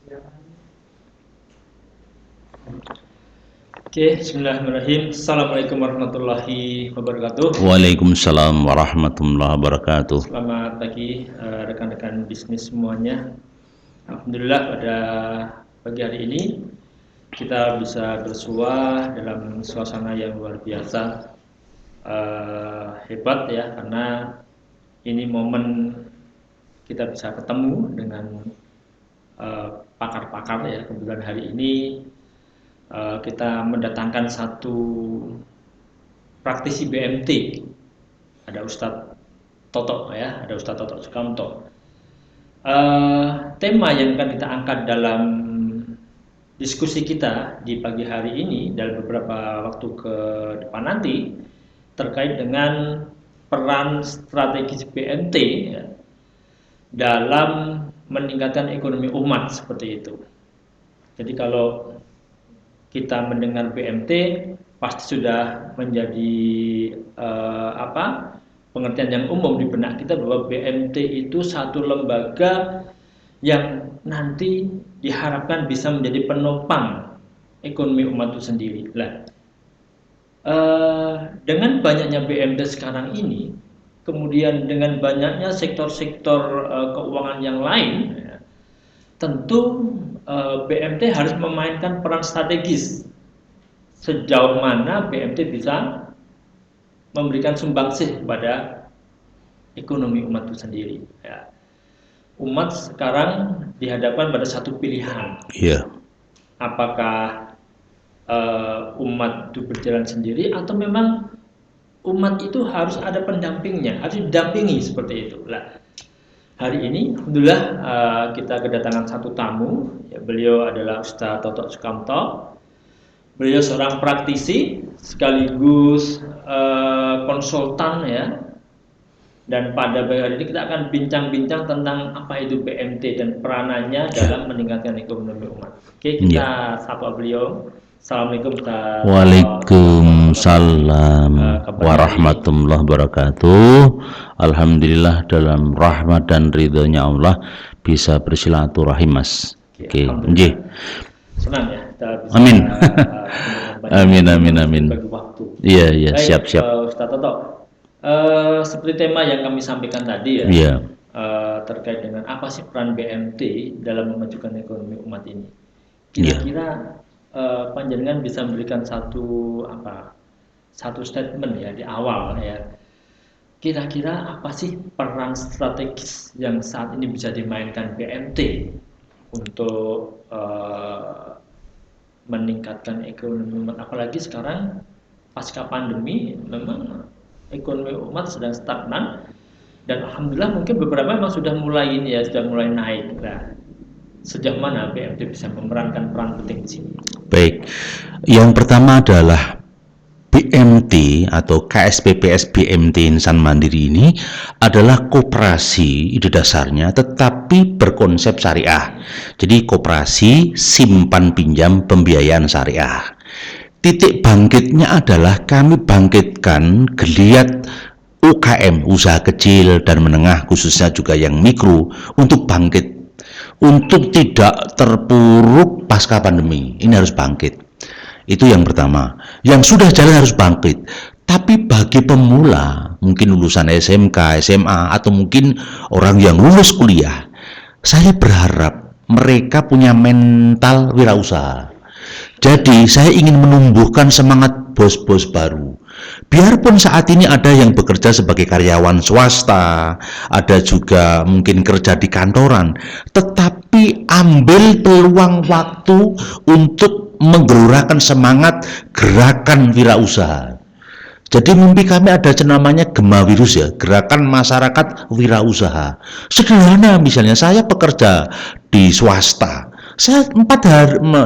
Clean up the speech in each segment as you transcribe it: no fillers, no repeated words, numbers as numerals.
Oke, bismillahirrahmanirrahim. Assalamualaikum warahmatullahi wabarakatuh. Waalaikumsalam warahmatullahi wabarakatuh. Selamat pagi rekan-rekan bisnis semuanya. Alhamdulillah pada pagi hari ini kita bisa bersua dalam suasana yang luar biasa hebat ya, karena ini momen kita bisa ketemu dengan pakar-pakar ya. Kebetulan hari ini kita mendatangkan satu praktisi BMT, ada Ustadz Toto ya, ada Ustadz Toto Sukamto. Tema yang akan kita angkat dalam diskusi kita di pagi hari ini dalam beberapa waktu ke depan nanti terkait dengan peran strategis BMT ya, dalam meningkatkan ekonomi umat seperti itu. Jadi kalau kita mendengar BMT pasti sudah menjadi pengertian yang umum di benak kita bahwa BMT itu satu lembaga yang nanti diharapkan bisa menjadi penopang ekonomi umat itu sendiri. Dengan banyaknya BMT sekarang ini, kemudian dengan banyaknya sektor-sektor keuangan yang lain, tentu BMT harus memainkan peran strategis. Sejauh mana BMT bisa memberikan sumbangsih kepada ekonomi umat itu sendiri. Ya. Umat sekarang dihadapkan pada satu pilihan. Iya. Apakah umat itu berjalan sendiri atau memang umat itu harus ada pendampingnya, harus didampingi seperti itu. Hari ini, alhamdulillah kita kedatangan satu tamu. Ya, beliau adalah Ustadz Toto Sukamto. Beliau seorang praktisi sekaligus konsultan ya. Dan pada hari ini kita akan bincang-bincang tentang apa itu BMT dan peranannya dalam meningkatkan ekonomi umat. Oke, kita sapa beliau. Assalamualaikum Ustaz. Waalaikumsalam warahmatullahi wabarakatuh. Alhamdulillah dalam rahmat dan ridhonya Allah bisa bersilaturahim, Mas. Oke, nggih. Senang ya kita bisa Amin. Amin. bagi waktu. Iya, siap. Ustaz Toto, seperti tema yang kami sampaikan tadi ya. Iya. Terkait dengan apa sih peran BMT dalam memajukan ekonomi umat ini. Kira-kira panjenengan bisa memberikan satu statement ya di awal ya. Kira-kira apa sih peran strategis yang saat ini bisa dimainkan BMT untuk meningkatkan ekonomi umat, apalagi sekarang pasca pandemi memang ekonomi umat sedang stagnan dan alhamdulillah mungkin beberapa memang sudah mulai naik. Sejauh mana BMT bisa memerankan peran penting di sini? Baik, yang pertama adalah BMT atau KSPPS BMT Insan Mandiri ini adalah koperasi ide dasarnya tetapi berkonsep syariah. Jadi koperasi simpan pinjam pembiayaan syariah. Titik bangkitnya adalah kami bangkitkan geliat UKM, usaha kecil dan menengah, khususnya juga yang mikro, untuk bangkit, untuk tidak terpuruk pasca pandemi. Ini harus bangkit. Itu yang pertama. Yang sudah jalan harus bangkit. Tapi bagi pemula, mungkin lulusan SMK, SMA, atau mungkin orang yang lulus kuliah, saya berharap mereka punya mental wirausaha. Jadi saya ingin menumbuhkan semangat bos-bos baru. Biarpun saat ini ada yang bekerja sebagai karyawan swasta, ada juga mungkin kerja di kantoran, tetapi ambil peluang waktu untuk menggelorakan semangat gerakan wirausaha. Jadi mimpi kami ada namanya Gema Wirus ya, gerakan masyarakat wirausaha. Sederhana, misalnya saya bekerja di swasta, saya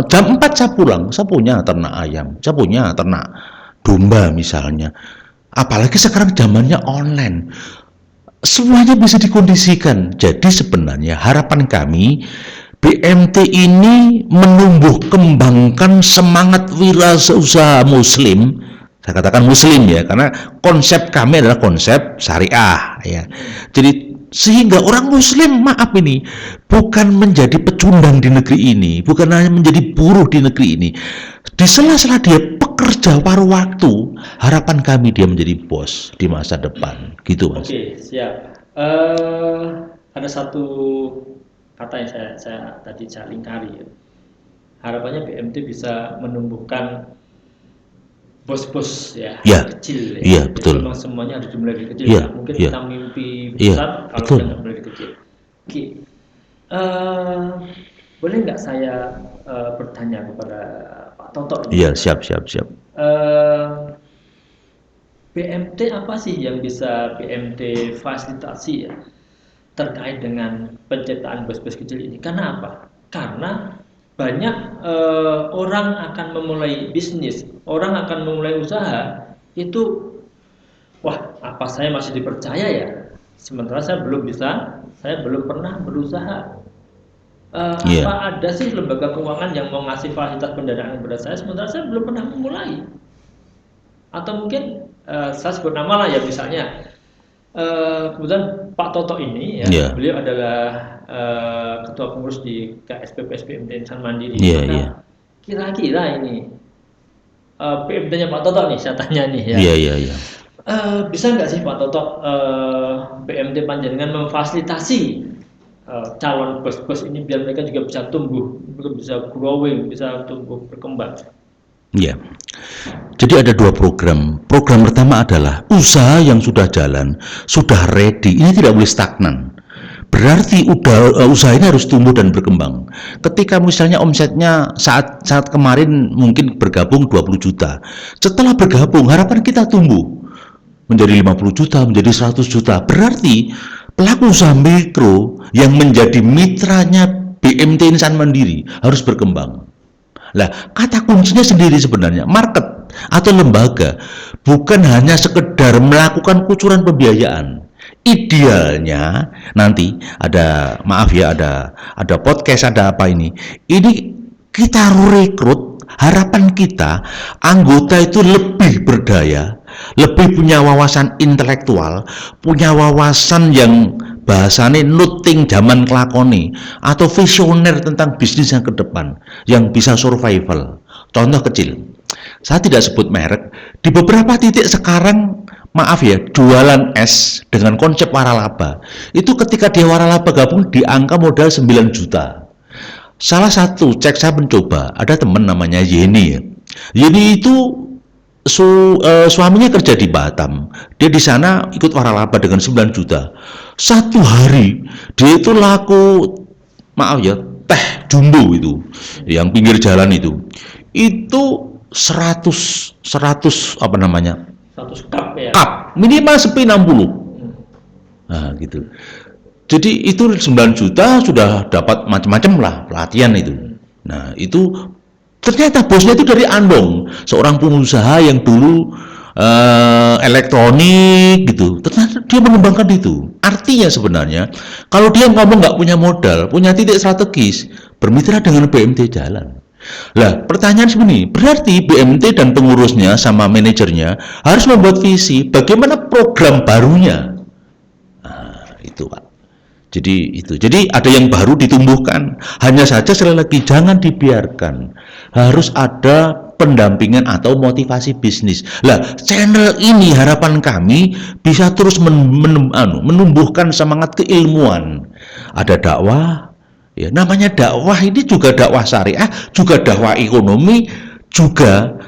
jam 4 saya pulang, saya punya ternak ayam, saya punya ternak domba misalnya. Apalagi sekarang zamannya online, semuanya bisa dikondisikan. Jadi sebenarnya harapan kami BMT ini menumbuh kembangkan semangat wirausaha muslim. Saya katakan muslim ya, karena konsep kami adalah konsep syariah ya. Jadi Sehingga orang muslim, maaf ini, bukan menjadi pecundang di negeri ini, bukan hanya menjadi buruh di negeri ini. Di sela-sela dia pekerja paruh waktu, harapan kami dia menjadi bos di masa depan. Gitu, Mas. Oke, siap. Ada satu kata yang saya tadi saya lingkari ya. Harapannya BMT bisa menumbuhkan bos-bos ya, Ya, kecil ya. iya, Jadi betul. memang semuanya harus dimulai dari kecil Iya, ya. Mungkin iya. kita mimpi Iya, besar kalau betul. kita nggak mulai dari kecil. Oke, eh, boleh nggak saya bertanya kepada Pak Toto ini? Iya, siap. Eh, BMT apa sih yang bisa BMT fasilitasi ya terkait dengan penciptaan bus-bus kecil ini? Karena apa? Karena banyak orang akan memulai bisnis, orang akan memulai usaha itu, wah, apa saya masih dipercaya ya? Sementara saya belum pernah berusaha. Iya. Apa ada sih lembaga keuangan yang mau ngasih fasilitas pendanaan kepada saya, sementara saya belum pernah memulai? Atau mungkin saya sebut nama lah ya, misalnya kebetulan Pak Toto ini ya, Iya. beliau adalah ketua pengurus di KSPP SBMT Insan Mandiri. Iya, Maka iya. kira-kira ini PMT-nya Pak Toto nih, saya tanya nih ya. Iya. Bisa nggak sih Pak Toto PMT Panjenengan memfasilitasi calon bos-bos ini biar mereka juga bisa tumbuh, bisa growing, bisa tumbuh berkembang? Iya. Jadi ada dua program. Program pertama adalah usaha yang sudah jalan, sudah ready. Ini tidak boleh stagnan. Berarti usaha ini harus tumbuh dan berkembang. Ketika misalnya omsetnya saat kemarin mungkin bergabung 20 juta. Setelah bergabung harapan kita tumbuh menjadi 50 juta, menjadi 100 juta. Berarti pelaku usaha mikro yang menjadi mitranya BMT Insan Mandiri harus berkembang. Lah, kata kuncinya sendiri sebenarnya market atau lembaga, bukan hanya sekedar melakukan kucuran pembiayaan. Idealnya nanti ada podcast, ada apa ini. Ini kita rekrut, harapan kita anggota itu lebih berdaya, lebih punya wawasan intelektual, punya wawasan yang bahasane nuting zaman kelakoni atau visioner tentang bisnis yang ke depan yang bisa survival. Contoh kecil, saya tidak sebut merek, di beberapa titik sekarang maaf ya, jualan es dengan konsep waralaba itu ketika dia waralaba gabung di angka modal 9 juta. Salah satu cek saya mencoba, ada teman namanya Yeni ya. Yeni itu suaminya kerja di Batam. Dia di sana ikut waralaba dengan 9 juta. Satu hari dia itu laku, maaf ya, teh jumbo itu, yang pinggir jalan itu 100 apa namanya? 100 cup ya. Cup minimal sepi 60. Nah, gitu. Jadi itu 9 juta sudah dapat macam-macam lah pelatihan itu. Nah, itu ternyata bosnya itu dari Andong, seorang pengusaha yang dulu elektronik gitu. Ternyata dia mengembangkan itu. Artinya sebenarnya kalau dia ngomong nggak punya modal, punya titik strategis, bermitra dengan BMT jalan. Lah, pertanyaan sebenarnya, berarti BMT dan pengurusnya sama manajernya harus membuat visi bagaimana program barunya. Nah, itu Pak. Jadi ada yang baru ditumbuhkan. Hanya saja sekali lagi jangan dibiarkan. Harus ada pendampingan atau motivasi bisnis. Lah, channel ini harapan kami bisa terus menumbuhkan semangat keilmuan. Ada dakwah, ya namanya dakwah ini juga dakwah syariah, juga dakwah ekonomi, juga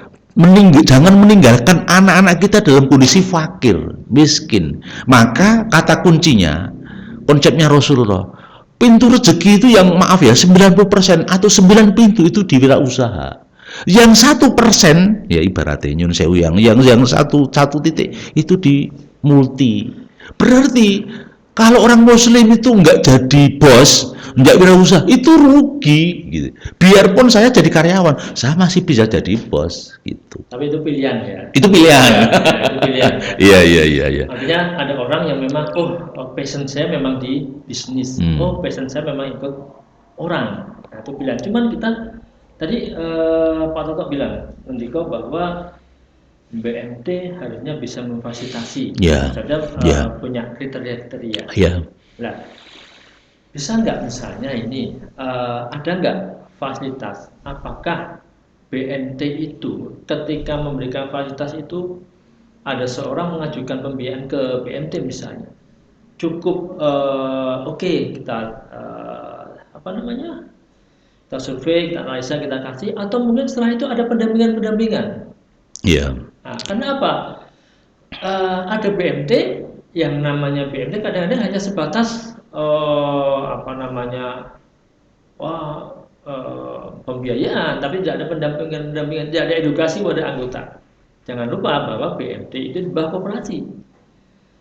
jangan meninggalkan anak-anak kita dalam kondisi fakir, miskin. Maka kata kuncinya konsepnya Rasulullah, pintu rezeki itu yang maaf ya 90% atau 9 pintu itu di wirausaha. Yang 1% ya ibaratnya nyun sewu yang satu titik itu di multi. Berarti kalau orang muslim itu nggak jadi bos, nggak wirausaha, itu rugi gitu. Biarpun saya jadi karyawan, saya masih bisa jadi bos gitu. Tapi itu pilihan ya. Itu pilihan. Ya, itu pilihan. Iya. Artinya ada orang yang memang passion saya memang di bisnis. Passion saya memang ikut orang. Nah, itu pilihan. Cuman kita tadi Pak Toto bilang, Ndiko, bahwa BMT harusnya bisa memfasilitasi, Ya. saja Ya. punya kriteria-kriteria. Ya. Nah, bisa nggak misalnya ini ada nggak fasilitas? Apakah BNT itu ketika memberikan fasilitas itu ada seorang mengajukan pembiayaan ke BNT misalnya, cukup oke, kita apa namanya, kita survei, kita analisa, kita kasih, atau mungkin setelah itu ada pendampingan. Iya. Nah, karena apa? Ada BMT, yang namanya BMT kadang-kadang hanya sebatas apa namanya, pembiayaan, tapi tidak ada pendampingan, tidak ada edukasi pada anggota. Jangan lupa bahwa BMT itu di bawah koperasi,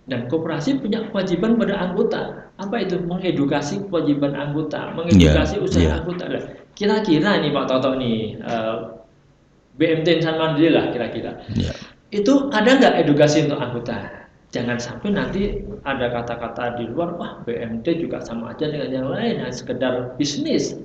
dan koperasi punya kewajiban pada anggota. Apa itu? Mengedukasi kewajiban anggota, Iya. mengedukasi usaha Iya. anggota. Lah, kira-kira nih Pak Toto nih, BMT Insan Mandiri lah kira-kira. Iya. Itu ada nggak edukasi untuk anggota? Jangan sampai nanti ada kata-kata di luar, wah BMT juga sama aja dengan yang lain, hanya sekedar bisnis.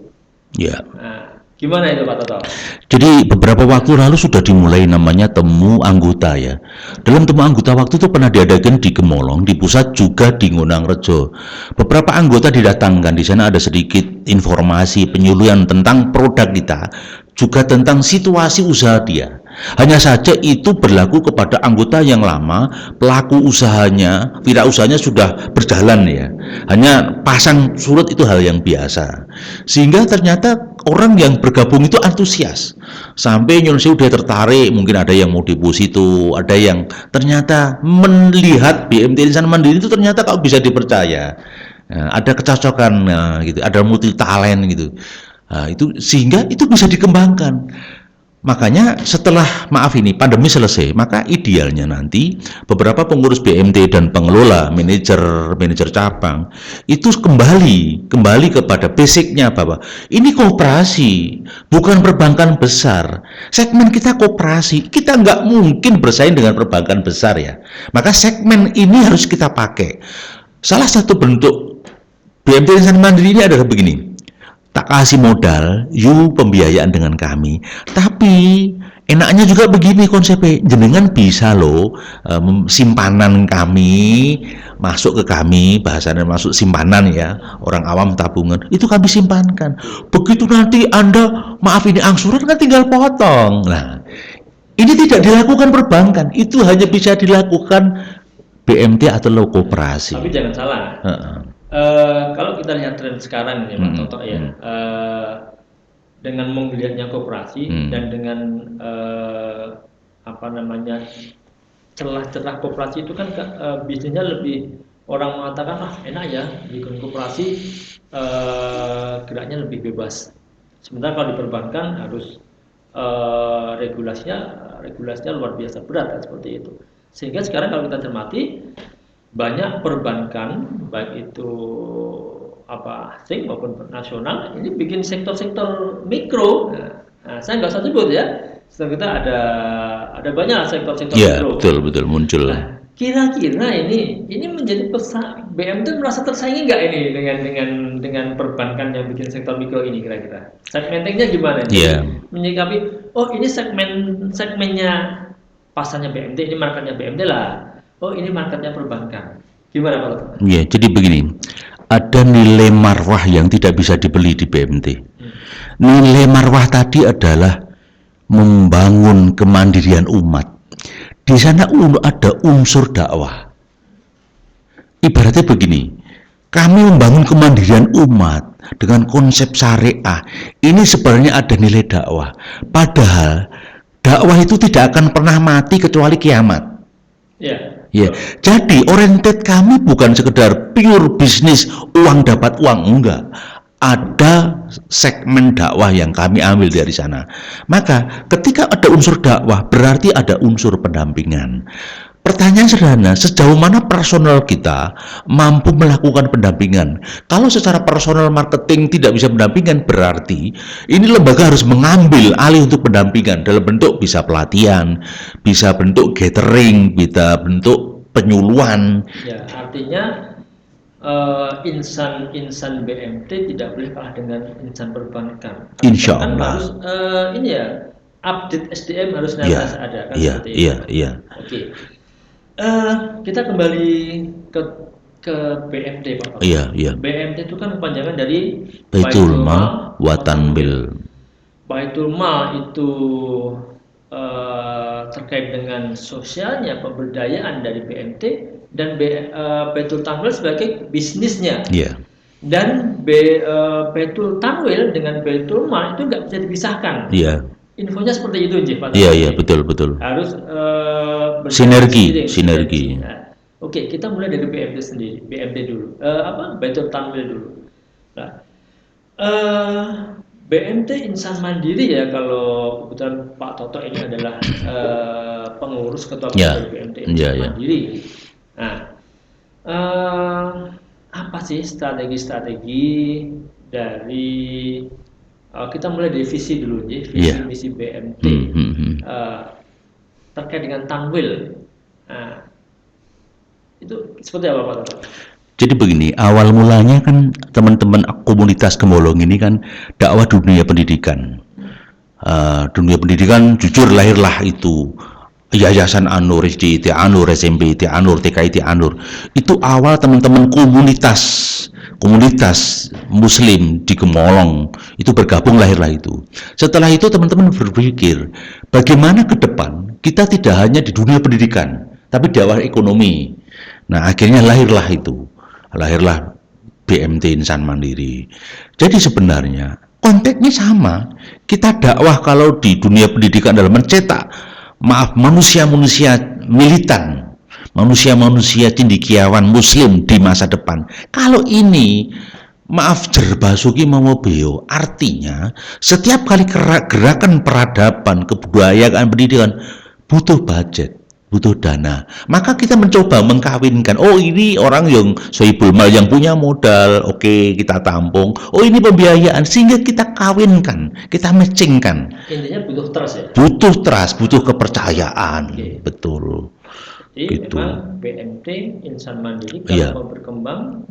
Iya. Nah, gimana itu Pak Toto? Jadi beberapa waktu lalu sudah dimulai namanya temu anggota ya. Dalam temu anggota waktu itu pernah diadakan di Gemolong, di pusat juga di Ngunangrejo. Beberapa anggota didatangkan, di sana ada sedikit informasi penyuluhan tentang produk kita, juga tentang situasi usaha dia. Hanya saja itu berlaku kepada anggota yang lama, pelaku usahanya, wirausahanya sudah berjalan ya. Hanya pasang surut itu hal yang biasa. Sehingga ternyata orang yang bergabung itu antusias. Sampai Indonesia udah tertarik, mungkin ada yang mau deposito, ada yang ternyata melihat BMT Insan Mandiri itu ternyata kok bisa dipercaya. Nah, ada kecocokan, nah, gitu, ada multi talent gitu. Nah, itu sehingga itu bisa dikembangkan. Makanya setelah pandemi selesai, maka idealnya nanti beberapa pengurus BMT dan pengelola, manajer cabang itu kembali kepada basicnya bahwa ini koperasi, bukan perbankan besar. Segmen kita koperasi, kita nggak mungkin bersaing dengan perbankan besar ya. Maka segmen ini harus kita pakai. Salah satu bentuk BMT Insan Mandiri ini adalah begini. Tak kasih modal, you pembiayaan dengan kami. Tapi enaknya juga begini konsepnya, jenengan bisa loh simpanan kami masuk ke kami, bahasanya masuk simpanan ya, orang awam tabungan, itu kami simpankan. Begitu nanti Anda, maaf ini angsuran kan tinggal potong. Nah, ini tidak dilakukan perbankan, itu hanya bisa dilakukan BMT atau koperasi. Tapi jangan salah. Kalau kita lihat tren sekarang ini Pak Toto ya, dengan menggeliatnya koperasi dan dengan apa namanya, celah-celah koperasi itu kan bisnisnya lebih, orang mengatakan enak ya bikin koperasi, geraknya lebih bebas. Sementara kalau di perbankan harus regulasinya luar biasa berat kan, seperti itu. Sehingga sekarang kalau kita cermati, banyak perbankan baik itu asing maupun nasional ini bikin sektor-sektor mikro. Nah, saya nggak usah sebut ya. Setelah kita ada banyak sektor-sektor mikro. Iya, betul muncul. Nah, kira-kira ini menjadi BMT merasa tersaingi nggak ini dengan perbankan yang bikin sektor mikro ini, kira-kira segmentingnya gimana? Iya. Menyikapi, ini segmennya pasarnya BMT, ini marketnya BMT lah. Ini marketnya perbankan. Gimana Pak? Iya, jadi begini. Ada nilai marwah yang tidak bisa dibeli di BMT. Nilai marwah tadi adalah membangun kemandirian umat. Di sana ada unsur dakwah. Ibaratnya begini, kami membangun kemandirian umat dengan konsep syariah. Ini sebenarnya ada nilai dakwah. Padahal dakwah itu tidak akan pernah mati kecuali kiamat. Ya, jadi oriented kami bukan sekedar pure bisnis, uang dapat uang, enggak. Ada segmen dakwah yang kami ambil dari sana. Maka ketika ada unsur dakwah, berarti ada unsur pendampingan. Pertanyaan sederhana, sejauh mana personal kita mampu melakukan pendampingan? Kalau secara personal marketing tidak bisa pendampingan, berarti ini lembaga harus mengambil alih untuk pendampingan dalam bentuk bisa pelatihan, bisa bentuk gathering, bisa bentuk penyuluhan. Ya, artinya insan BMT tidak boleh kalah dengan insan perbankan. Insya Allah. Harus ini ya, update SDM harus nanti ada kan, seperti itu. Iya. Oke. Kita kembali ke ke BMT Pak Toto. Iya, iya. BMT itu kan kepanjangan dari Baitul Mal wa Tanwil. Baitul Mal itu terkait dengan sosialnya pemberdayaan dari BMT, dan Baitul Tanwil sebagai bisnisnya. Iya. Dan Baitul Tanwil dengan Baitul Mal itu nggak bisa dipisahkan. Iya. Infonya seperti itu, Pak. Iya, iya, betul, betul. Harus Sinergi. Nah, oke, kita mulai dari BMT sendiri, BMT dulu. Baitul Tanwil dulu. Nah, BMT Insan Mandiri ya, kalau kebetulan Pak Toto ini adalah pengurus ketua dari BMT Insan Mandiri. Nah, apa sih strategi-strategi dari kita mulai dari visi dulu, visi misi BMT terkait dengan Tanwil. Nah, itu seperti apa Pak Toto? Jadi begini, awal mulanya kan teman-teman komunitas Gemolong ini kan dakwah dunia pendidikan. Dunia pendidikan jujur lahirlah itu Yayasan An-Nur, SD IT An-Nur, SMP IT An-Nur, TK IT An-Nur. Itu awal teman-teman komunitas Muslim di Gemolong itu bergabung, lahirlah itu. Setelah itu teman-teman berpikir bagaimana ke depan kita tidak hanya di dunia pendidikan tapi dakwah ekonomi. Nah, akhirnya lahirlah BMT Insan Mandiri. Jadi sebenarnya konteksnya sama. Kita dakwah kalau di dunia pendidikan adalah mencetak manusia-manusia militan, manusia-manusia cendekiawan Muslim di masa depan. Kalau ini Jerbasuki Mamobeo, artinya setiap kali gerakan peradaban, kebudayaan, pendidikan butuh budget, butuh dana. Maka kita mencoba mengkawinkan, oh ini orang yang sohibul mal, yang punya modal, oke, kita tampung. Oh ini pembiayaan, sehingga kita kawinkan, kita matchingkan. Intinya butuh trust ya? Butuh trust, butuh kepercayaan. Betul. Jadi gitu. Memang BMT Insan Mandiri kalau mau berkembang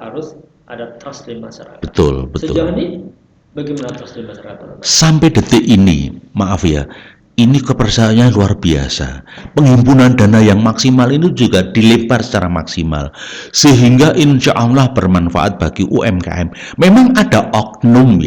harus ada trust di masyarakat. Betul. Sejauh ini bagaimana trust di masyarakat? Sampai detik ini, maaf ya, ini kepercayaannya luar biasa. Penghimpunan dana yang maksimal ini juga dilempar secara maksimal, sehingga insya Allah bermanfaat bagi UMKM. Memang ada oknum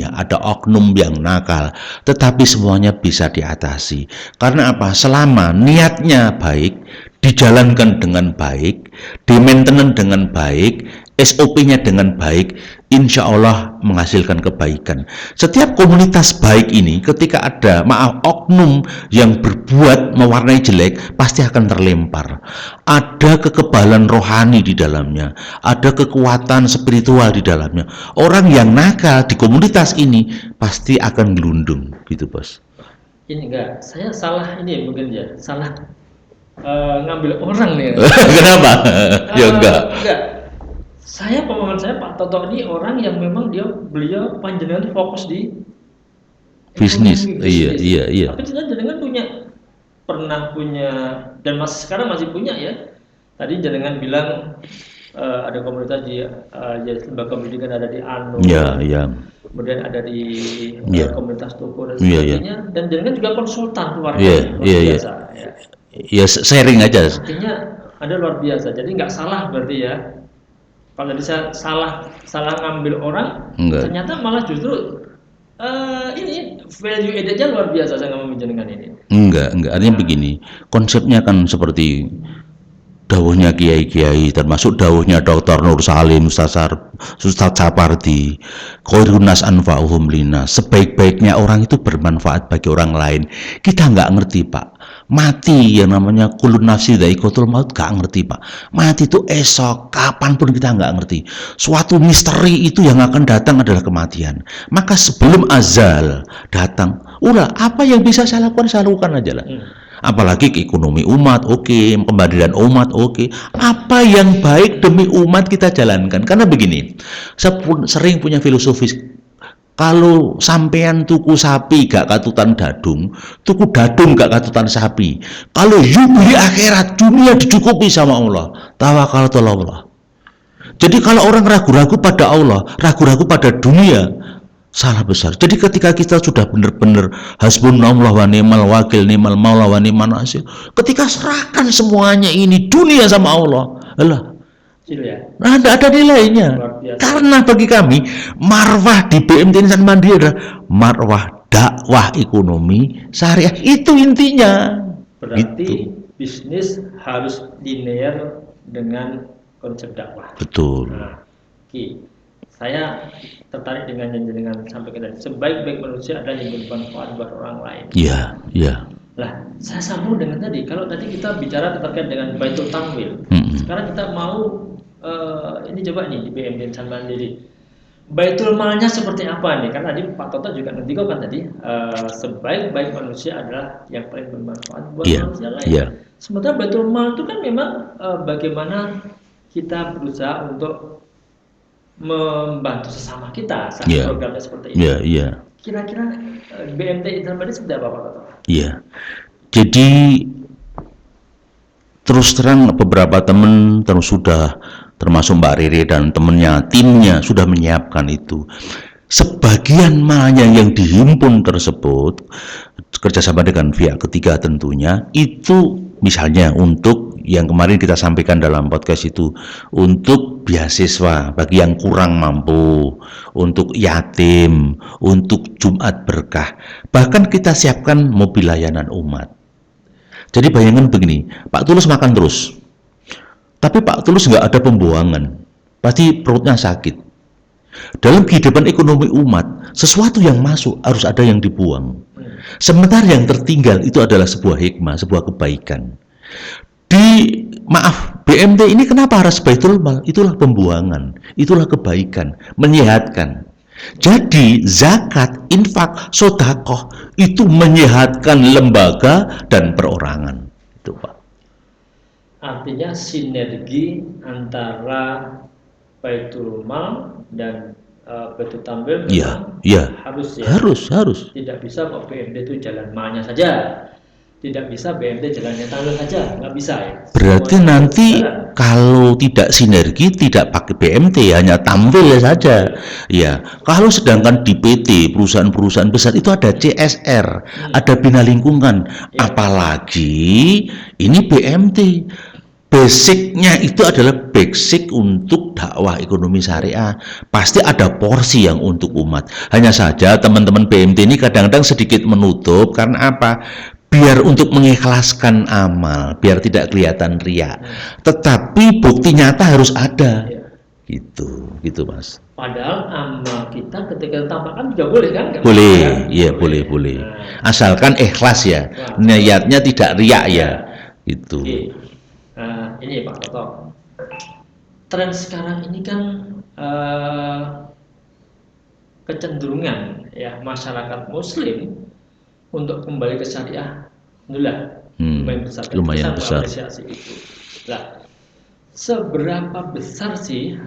yang nakal, tetapi semuanya bisa diatasi. Karena apa? Selama niatnya baik, dijalankan dengan baik, di-maintenance dengan baik, SOP-nya dengan baik, insya Allah menghasilkan kebaikan. Setiap komunitas baik ini ketika ada oknum yang berbuat mewarnai jelek, pasti akan terlempar. Ada kekebalan rohani di dalamnya, ada kekuatan spiritual di dalamnya. Orang yang nakal di komunitas ini pasti akan gelundung, gitu bos. Ini enggak, saya salah ini mungkin ya, salah ngambil orang nih. Kenapa? Ya enggak. Saya pemahaman saya Pak Toto ini orang yang memang beliau panjenengan fokus di bisnis. Iya. Tapi jenengan pernah punya dan sekarang masih punya ya. Tadi jenengan bilang ada komunitas di lembaga pendidikan, ada di An-Nur. Iya. Kemudian ada di komunitas toko dan sebagainya. Dan jenengan juga konsultan luar biasa. Ya sharing aja. Artinya ada luar biasa. Jadi nggak salah berarti ya. Kalau bisa salah ngambil orang, ternyata malah justru ini value added-nya luar biasa saya ngomong jenengan ini. Enggak. Artinya begini, konsepnya kan seperti dawuhnya kiai-kiai, termasuk dawuhnya Dr. Nur Salim, Ustaz Sapardi, khairun nas anfa'uhum linnas. Sebaik-baiknya orang itu bermanfaat bagi orang lain. Kita nggak ngerti Pak, mati yang namanya kulun nafsi dha'iqatul maut, nggak ngerti Pak. Mati itu esok, kapanpun kita nggak ngerti. Suatu misteri itu yang akan datang adalah kematian. Maka sebelum azal datang, apa yang bisa saya lakukan aja lah. Apalagi ke ekonomi umat, pemberdayaan umat, apa yang baik demi umat kita jalankan. Karena begini, saya sering punya filosofis, kalau sampean tuku sapi gak katutan dadung, tuku dadung gak katutan sapi. Kalau beli akhirat, dunia dicukupi sama Allah. Tawakal Allah. Jadi kalau orang ragu-ragu pada Allah, ragu-ragu pada dunia, salah besar. Jadi ketika kita sudah benar-benar hasbunallah wa ni'mal wakil, ni'mal maula wa ni'man nasir, ketika serahkan semuanya ini dunia sama Allah, kecil ya. Ada nilainya. Luar biasa. Karena bagi kami marwah di BMT Insan Mandiri adalah marwah dakwah ekonomi syariah, itu intinya. Berarti Gitu. bisnis harus linear dengan konsep dakwah. Betul. Nah, Ki, saya tertarik dengan yang jenengan sampaikan tadi. Sebaik-baik manusia adalah yang bermanfaat buat orang lain. Iya, iya. Lah, saya sambung dengan tadi. Kalau tadi kita bicara terkait dengan Baitul Tamwil, sekarang kita mau ini coba nih di BMT Insan Mandiri. Baitul malnya seperti apa nih? Karena tadi Pak Toto juga nanti kok kan tadi sebaik-baik manusia adalah yang paling bermanfaat buat manusia lain. Iya. Sementara baitul mal itu kan memang bagaimana kita berusaha untuk membantu sesama kita saat programnya seperti itu. Iya, iya. Kira-kira BMT Insan Mandiri seperti apa Pak Toto? Iya. Jadi terus terang beberapa teman terus sudah termasuk Mbak Riri dan temennya, timnya sudah menyiapkan itu. Sebagian malnya yang dihimpun tersebut kerjasama dengan pihak ketiga tentunya itu misalnya untuk yang kemarin kita sampaikan dalam podcast itu untuk beasiswa bagi yang kurang mampu, untuk yatim, untuk Jumat berkah, bahkan kita siapkan mobil layanan umat. Jadi bayangkan begini, Pak Tulus makan terus, tapi Pak Tulus nggak ada pembuangan, pasti perutnya sakit. Dalam kehidupan ekonomi umat, sesuatu yang masuk harus ada yang dibuang. Sementara yang tertinggal itu adalah sebuah hikmah, sebuah kebaikan. BMT ini kenapa harus baitul mal? Itulah pembuangan, itulah kebaikan, menyehatkan. Jadi zakat, infak, sodakoh itu menyehatkan lembaga dan perorangan. Itu Pak. Artinya sinergi antara baitul mal dan baitul tamwil harus ya. Harus. Tidak bisa kok BMT itu jalan malnya saja. Tidak bisa BMT jalannya tamwil saja, nggak bisa ya. Berarti semuanya nanti kalau tidak sinergi tidak pakai BMT, hanya tamwil saja. Ya, kalau sedangkan di PT perusahaan-perusahaan besar itu ada CSR, ada bina lingkungan, apalagi ini BMT. Basicnya itu adalah basic untuk dakwah ekonomi syariah. Pasti ada porsi yang untuk umat. Hanya saja teman-teman BMT ini kadang-kadang sedikit menutup karena apa? Biar untuk mengikhlaskan amal, biar tidak kelihatan riya. Tetapi bukti nyata harus ada. Gitu Mas. Padahal amal kita ketika ditampakkan juga boleh kan? Boleh, iya boleh. Asalkan ikhlas ya, niatnya tidak riya ya. Gitu. Ini Pak Toto, tren sekarang ini kan kecenderungan ya masyarakat Muslim untuk kembali ke syariah, alhamdulillah lumayan besar. Apresiasi itu. Nah, seberapa besar sih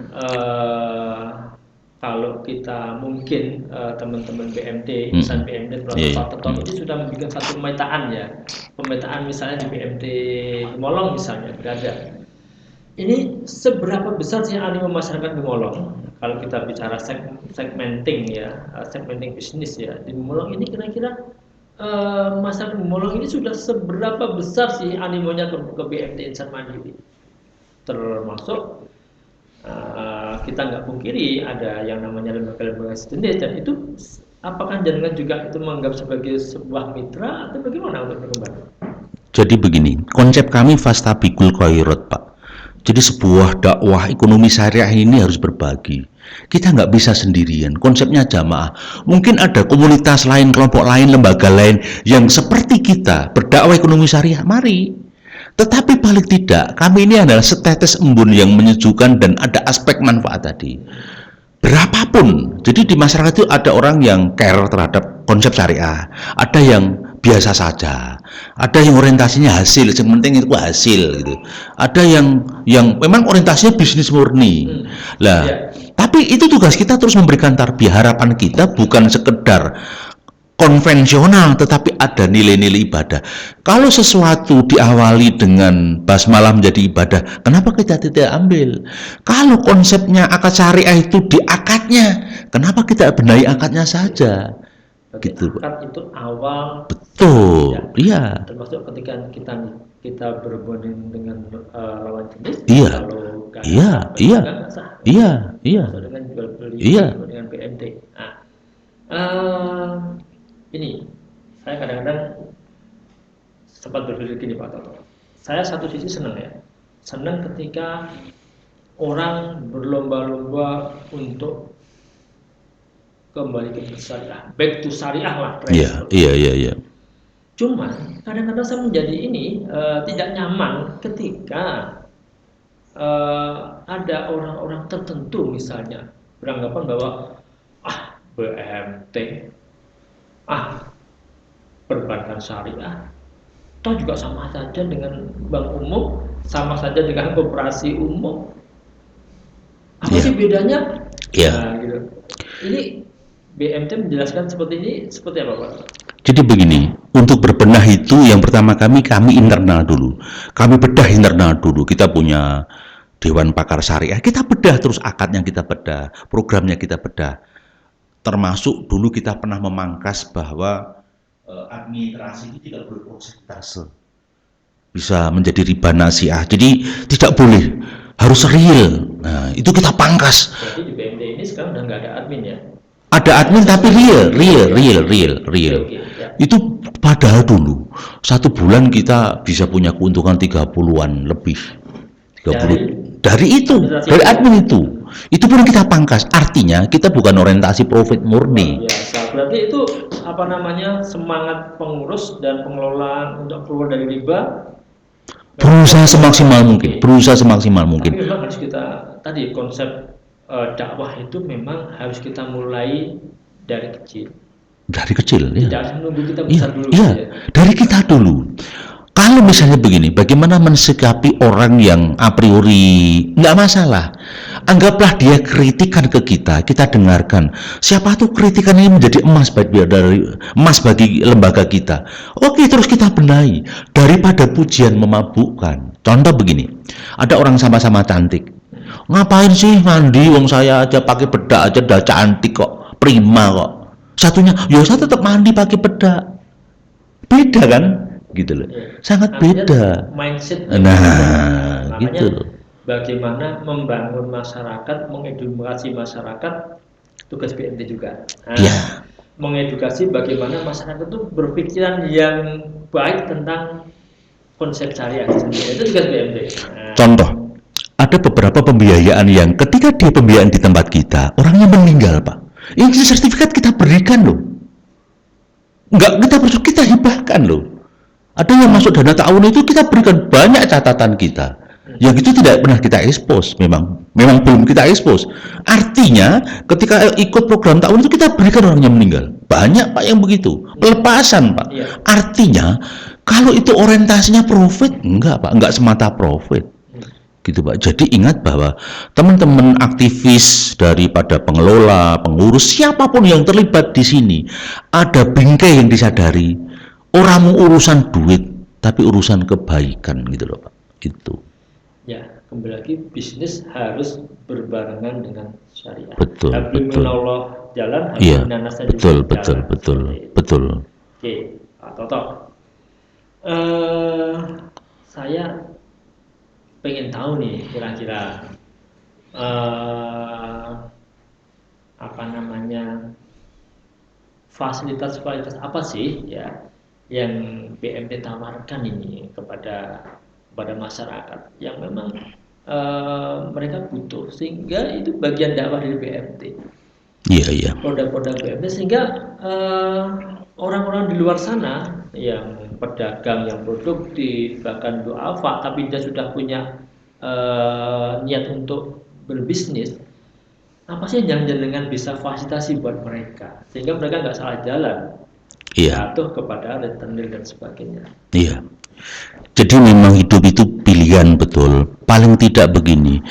kalau kita mungkin teman-teman BMT, insan BMT, Pak Toto ini sudah membuat satu pemetaan misalnya di BMT Gemolong misalnya berada. Ini seberapa besar sih animo masyarakat Gemolong? Kalau kita bicara segmenting bisnis ya di Gemolong ini kira-kira masyarakat Gemolong ini sudah seberapa besar sih animonya ke BMT Insan Mandiri? Termasuk kita nggak pungkiri ada yang namanya lembaga-lembaga sejenis, dan itu apakah jenengan juga itu menganggap sebagai sebuah mitra atau bagaimana untuk berkembang? Jadi begini, konsep kami fastabiqul khairat Pak. Jadi sebuah dakwah ekonomi syariah ini harus berbagi. Kita nggak bisa sendirian, konsepnya jamaah. Mungkin ada komunitas lain, kelompok lain, lembaga lain yang seperti kita berdakwah ekonomi syariah, mari. Tetapi paling tidak, kami ini adalah setetes embun yang menyejukkan dan ada aspek manfaat tadi. Berapapun, jadi di masyarakat itu ada orang yang care terhadap konsep syariah, ada yang biasa saja, ada yang orientasinya hasil, yang penting itu hasil gitu. Ada yang memang orientasinya bisnis murni. Tapi itu tugas kita terus memberikan tarbiyah. Harapan kita bukan sekedar konvensional, tetapi ada nilai-nilai ibadah. Kalau sesuatu diawali dengan basmalah menjadi ibadah, kenapa kita tidak ambil? Kalau konsepnya akad syariah itu di akadnya, kenapa kita benahi akadnya saja? Berarti gitu Pak. akad itu awal, Betul, ya, iya, termasuk ketika kita berhubungan dengan lawan jenis, iya, kalau nggak ada iya, akad berarti iya, juga nggak sah, berarti iya, iya, termasuk dengan jual beli iya, dengan BMT. Nah, eh, ini saya kadang-kadang sempat berpikir gini Pak Toto. Saya satu sisi senang ya, senang ketika orang berlomba-lomba untuk kembali ke syariah, back to syariah lah, tren iya, seperti iya, itu. iya, iya, Cuman kadang-kadang saya menjadi ini tidak nyaman ketika ada orang-orang tertentu misalnya beranggapan bahwa BMT, perbankan syariah, toh juga sama saja dengan bank umum, sama saja dengan koperasi umum. Apa iya, sih bedanya? iya. Nah, gitu. Ini BMT menjelaskan seperti ini, seperti apa Pak? Jadi begini, untuk berbenah itu yang pertama kami internal dulu. Kami bedah internal dulu. Kita punya Dewan Pakar Syariah. Kita bedah terus akadnya kita bedah, programnya kita bedah. Termasuk dulu kita pernah memangkas bahwa administrasi itu tidak boleh persentase. Bisa menjadi riba nasiah. Jadi tidak boleh, harus real. Nah, itu kita pangkas. Berarti di BMT ini sekarang udah nggak ada admin ya? Ada admin tapi real. Oke, ya. Itu padahal dulu 1 bulan kita bisa punya keuntungan 30-an lebih. 30 dari itu, dari admin itu. Itu pun kita pangkas. Artinya kita bukan orientasi profit murni. Biasa. Berarti itu apa namanya, semangat pengurus dan pengelola untuk keluar dari riba, Berusaha semaksimal mungkin, berusaha semaksimal tapi mungkin. memang harus kita tadi konsep dakwah itu memang harus kita mulai dari kecil. Dari kecil, ya. Tidak harus menunggu kita Iya, besar dulu. iya, Ya. dari kita dulu. Kalau misalnya begini, bagaimana mensikapi orang yang a priori nggak masalah? Anggaplah dia kritikan ke kita dengarkan. Siapa tuh kritikan ini menjadi emas bagi lembaga kita. Oke, terus kita benahi. Daripada pujian memabukkan. Contoh begini, ada orang sama-sama cantik. Ngapain sih mandi? Wong saya aja pakai bedak aja udah cantik kok, prima kok. Satunya, ya saya tetap mandi pakai bedak. Beda kan? Gitu loh. Sangat beda. Mindset. Nah, gitu loh. Bagaimana membangun masyarakat, mengedukasi masyarakat, tugas BMT juga. Nah, Iya. mengedukasi bagaimana masyarakat itu berpikiran yang baik tentang konsep syariah itu tugas BMT. Nah, Contoh, ada beberapa pembiayaan yang ketika dia pembiayaan di tempat kita, orangnya meninggal, Pak. Ini sertifikat kita berikan loh. Enggak kita bersyukur, kita hibahkan loh. Ada yang masuk dana tahun itu kita berikan banyak catatan kita. Yang itu tidak pernah kita expose, memang belum kita expose. Artinya ketika ikut program tahun itu kita berikan orang yang meninggal. Banyak Pak yang begitu, pelepasan Pak. Artinya kalau itu orientasinya profit, enggak Pak, enggak semata profit. Gitu Pak. Jadi ingat bahwa teman-teman aktivis daripada pengelola, pengurus, siapapun yang terlibat di sini, ada bingkai yang disadari. Orang urusan duit, tapi urusan kebaikan gitu loh Pak. Gitu. Ya, kembali lagi bisnis harus berbarengan dengan syariah. Betul, betul. Menoloh jalan, harus Iya, menanasnya betul, juga betul, jalan. betul, betul. Oke, Pak Toto. Saya pengen tahu nih kira-kira apa namanya, fasilitas-fasilitas apa sih ya yang BMT tawarkan ini kepada masyarakat yang memang mereka butuh, sehingga itu bagian dakwah dari BMT. Iya. Produk-produk BMT, sehingga orang-orang di luar sana yang pedagang yang produktif, bahkan duafa, tapi dia sudah punya niat untuk berbisnis, apa sih yang jenengan bisa fasilitasi buat mereka sehingga mereka nggak salah jalan, jatuh kepada rentenir dan sebagainya. Iya. Jadi memang hidup itu pilihan, betul. Paling tidak begini,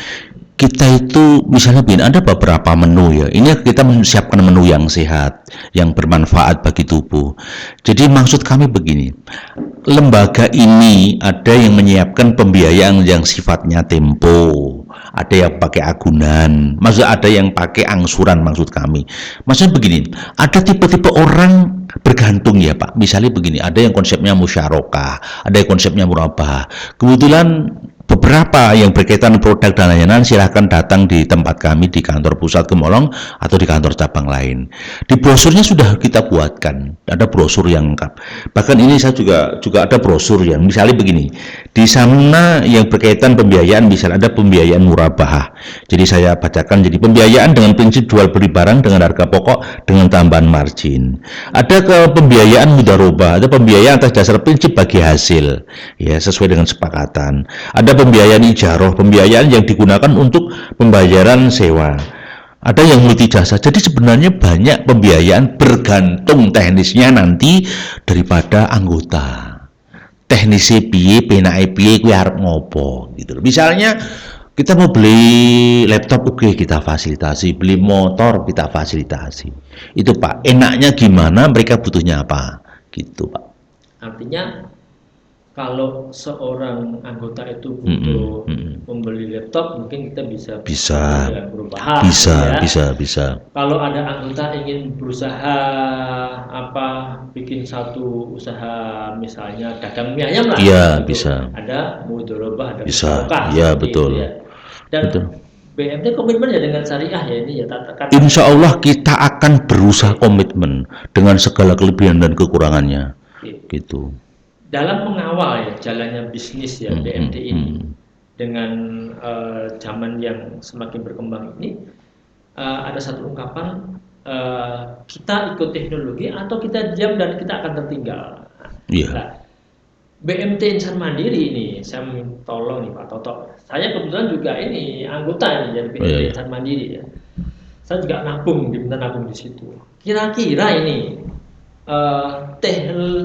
kita itu misalnya begini, ada beberapa menu ya. Ini kita menyiapkan menu yang sehat, yang bermanfaat bagi tubuh. Jadi maksud kami begini, lembaga ini ada yang menyiapkan pembiayaan yang sifatnya tempo, ada yang pakai agunan, maksud ada yang pakai angsuran maksud kami. Maksudnya begini, ada tipe-tipe orang bergantung ya Pak. Misalnya begini, ada yang konsepnya musyarakah, ada yang konsepnya murabah. Kebetulan beberapa yang berkaitan produk dan layanan silahkan datang di tempat kami di kantor pusat Gemolong atau di kantor cabang lain. Di brosurnya sudah kita buatkan, ada brosur yang lengkap. Bahkan ini saya juga ada brosur yang misalnya begini, di sana yang berkaitan pembiayaan misalnya ada pembiayaan murabah. Jadi saya bacakan, jadi pembiayaan dengan prinsip jual beli barang dengan harga pokok dengan tambahan margin. Ada ke pembiayaan mudharabah, ada pembiayaan atas dasar prinsip bagi hasil, ya sesuai dengan sepakatan. Ada pembiayaan ijaroh, pembiayaan yang digunakan untuk pembayaran sewa. Ada yang multi jasa. Jadi sebenarnya banyak pembiayaan bergantung teknisnya nanti daripada anggota. Teknisi piye, penake piye, kuwi arep ngopo gitu loh. Misalnya kita mau beli laptop, oke kita fasilitasi, beli motor kita fasilitasi. Itu Pak, enaknya gimana, mereka butuhnya apa? Gitu Pak. Artinya kalau seorang anggota itu butuh membeli laptop, mungkin kita bisa dengan perubahan. Bisa. Kalau ada anggota ingin berusaha bikin satu usaha, misalnya dagang mie ayam lah, Iya, gitu. bisa. Ada mudharabah, ada Bisa. musyarakah, Iya, seperti betul. itu ya. Dan Betul. BMT komitmen ya dengan syariah ya ini ya. Insya Allah kita akan berusaha komitmen dengan segala kelebihan dan kekurangannya. Gitu. Dalam mengawal ya jalannya bisnis ya BMT ini dengan zaman yang semakin berkembang ini, ada satu ungkapan, kita ikut teknologi atau kita diam dan kita akan tertinggal. Iya. Nah, BMT Insan Mandiri ini saya minta tolong nih Pak Toto. Saya kebetulan juga ini anggota ini dari BMT Insan Mandiri ya. Saya juga diminta nabung di situ. Kira-kira ini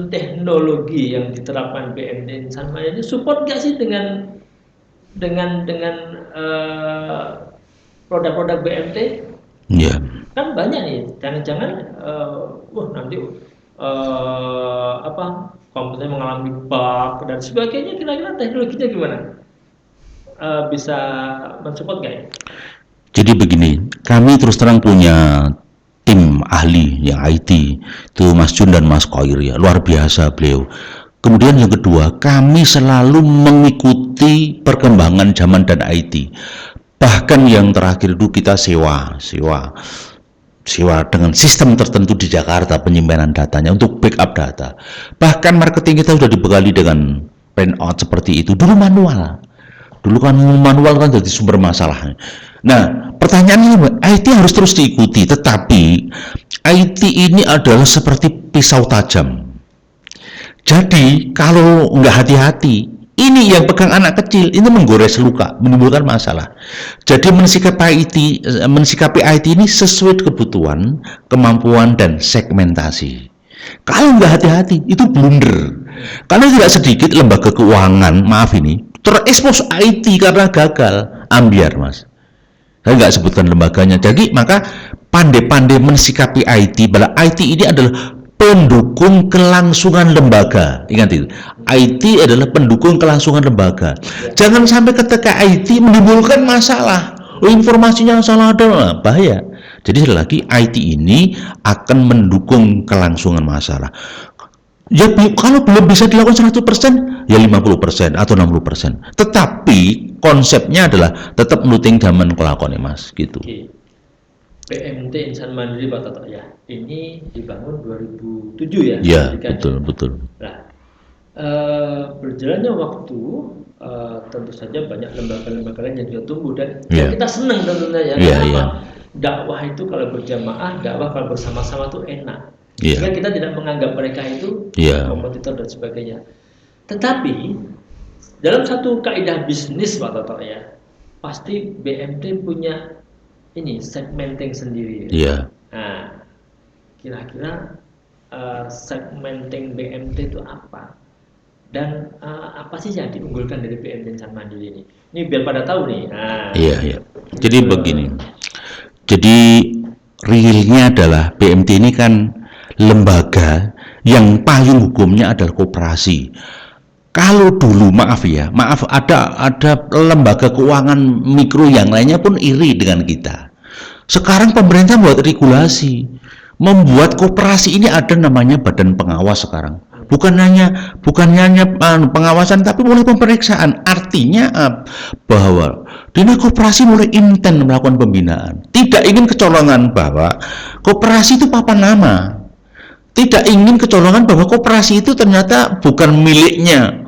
teknologi yang diterapkan BMT Insan Mandiri support nggak sih dengan produk-produk BMT? Iya. Kan banyak nih, jangan-jangan nanti komputer mengalami bug dan sebagainya. Kira-kira teknologinya gimana? Bisa mensupport nggak ya? Jadi begini, kami terus terang punya tim ahli yang IT, itu Mas Jun dan Mas Koir ya, luar biasa beliau. Kemudian yang kedua, kami selalu mengikuti perkembangan zaman dan IT. Bahkan yang terakhir itu kita sewa dengan sistem tertentu di Jakarta penyimpanan datanya untuk backup data. Bahkan marketing kita sudah dibekali dengan printout seperti itu. Dulu manual kan jadi sumber masalah. Nah, pertanyaannya, IT harus terus diikuti, tetapi IT ini adalah seperti pisau tajam. Jadi kalau nggak hati-hati, ini yang pegang anak kecil, ini menggores luka, menimbulkan masalah. Jadi mensikapi IT ini sesuai kebutuhan, kemampuan, dan segmentasi. Kalau nggak hati-hati, itu blunder. Karena tidak sedikit lembaga keuangan, maaf ini, terekspos IT karena gagal, ambiar Mas. Saya nggak sebutkan lembaganya. Jadi maka pandai-pandai mensikapi IT, bahwa IT ini adalah pendukung kelangsungan lembaga. Ingat itu, IT adalah pendukung kelangsungan lembaga. Jangan sampai ketika IT menimbulkan masalah, informasinya salah ada, bahaya. Jadi sekali lagi, IT ini akan mendukung kelangsungan masalah. Ya, kalau belum bisa dilakukan 100%, ya 50% atau 60%. Tetapi konsepnya adalah tetap menuting zaman kelakon ya Mas, gitu. BMT Insan Mandiri Pak Toto ya, ini dibangun 2007 ya? Ya, betul. Nah, berjalannya waktu, tentu saja banyak lembaga-lembaga lain yang juga tumbuh dan kita senang tentunya ya. Dakwah itu kalau berjamaah, dakwah kalau bersama-sama itu enak. Sehingga kita tidak menganggap mereka itu kompetitor dan sebagainya. Tetapi dalam satu kaidah bisnis Pak Toto ya, pasti BMT punya ini segmenting sendiri. Iya. Nah, kira-kira segmenting BMT itu apa? Dan apa sih yang diunggulkan dari BMT Insan Mandiri ini? Ini biar pada tahu nih. Nah, iya. Jadi begini. Jadi realnya adalah BMT ini kan lembaga yang payung hukumnya adalah koperasi. Kalau dulu maaf ada lembaga keuangan mikro yang lainnya pun iri dengan kita. Sekarang pemerintah buat regulasi, membuat koperasi ini ada namanya badan pengawas sekarang. Bukan hanya pengawasan tapi mulai pemeriksaan. Artinya bahwa Dinas Koperasi mulai intens melakukan pembinaan. Tidak ingin kecolongan bahwa koperasi itu papan nama. Tidak ingin kecolongan bahwa koperasi itu ternyata bukan miliknya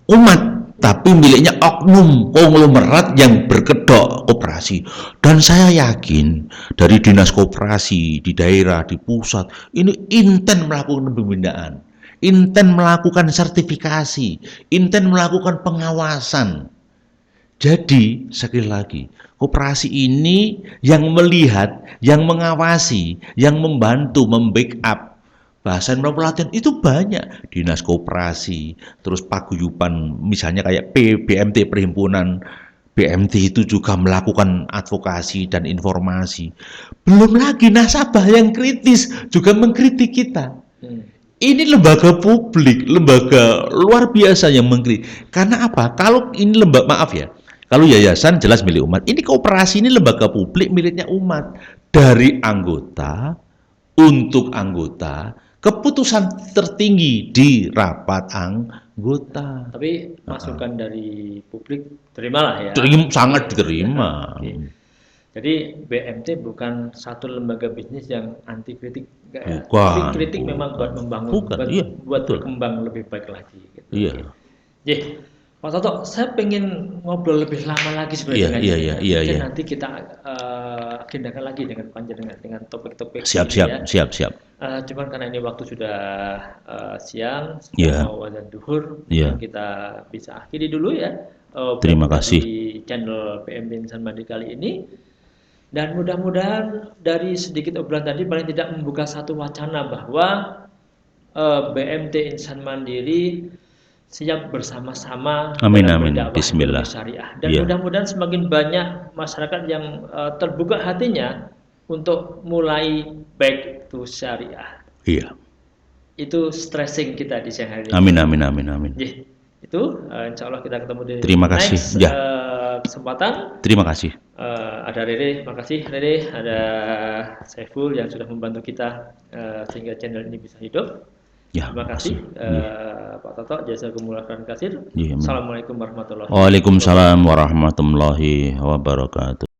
umat, tapi miliknya oknum konglomerat yang berkedok koperasi. Dan saya yakin dari dinas koperasi di daerah, di pusat, ini intens melakukan pembinaan, intens melakukan sertifikasi, intens melakukan pengawasan. Jadi sekali lagi, koperasi ini yang melihat, yang mengawasi, yang membantu, membackup bahasan pelatihan itu banyak. Dinas koperasi, terus paguyuban, misalnya kayak BMT Perhimpunan BMT itu juga melakukan advokasi dan informasi. Belum lagi nasabah yang kritis juga mengkritik kita. Ini lembaga publik, lembaga luar biasa yang mengkritik. Karena apa? Kalau ini kalau yayasan jelas milik umat. Ini koperasi, ini lembaga publik miliknya umat. Dari anggota, untuk anggota, keputusan tertinggi di rapat anggota. Tapi masukan dari publik terimalah ya. Sangat diterima. Jadi BMT bukan satu lembaga bisnis yang anti kritik, Bukan. Tapi kritik memang buat membangun, buat betul. berkembang lebih baik lagi. Gitu. Iya. Pak Toto, saya pengen ngobrol lebih lama lagi sebenarnya. Iya. Nanti kita agendakan lagi dengan panjenengan dengan topik-topik. Siap. Cuman karena ini waktu sudah siang, mau azan duhur, kita bisa akhiri dulu ya. Terima kasih. Di channel PMT Insan Mandiri kali ini. Dan mudah-mudahan dari sedikit obrolan tadi paling tidak membuka satu wacana bahwa BMT Insan Mandiri siap bersama-sama amin bismillah syariah. Dan mudah-mudahan semakin banyak masyarakat yang terbuka hatinya untuk mulai back to syariah. Iya. Itu stressing kita di siang hari ini. Amin. Itu insya Allah kita ketemu di terima kasih. Next kesempatan. Terima kasih. Ada Rere, makasih Rere, ada Saiful yang sudah membantu kita sehingga channel ini bisa hidup. Terima kasih Pak Toto, jazakumullah khairan katsir. Assalamualaikum warahmatullahi wabarakatuh. Waalaikumsalam warahmatullahi wabarakatuh.